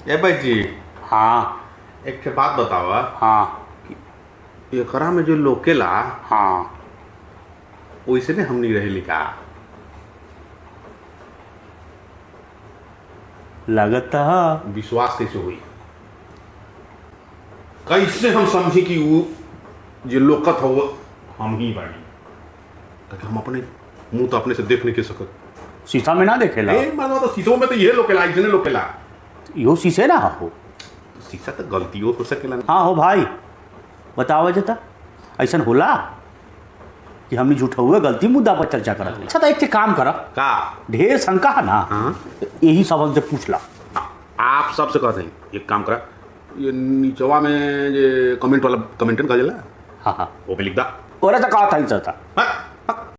ए भाई जी, हाँ एक ठे बात बतावा। हाँ एकरा में जो लोकेला हाँ। वैसे ने हमनी रहे लिखा। लगता है विश्वास कैसे हुई? कैसे हम समझी कि वो जो लोकत हो वो हम ही बानी? ताकि हम अपने मुंह तो अपने से देख नहीं के सकत। शीशा में ना देखेला। ए मतलब तो शीशो में तो ये लोकेला, इसने लोकेला। यो शीशे ना हो। शीशा तो गलतियों हो सकेला। हाँ हो भाई, बताओ जता ऐसा होला कि हमने झूठा हुए गलती मुद्दा पर चर्चा करा। अच्छा तो एक काम करा, का ढेर शंका है ना। हाँ? यही सब हमसे पूछ ला। आप सबसे कहते हैं एक काम करा, ये नीचवा में जो कमेंट वाला कमेंटन का जला हाँ हाँ वो पे लिख दा। और ऐसा कहा था इंसान था। हाँ,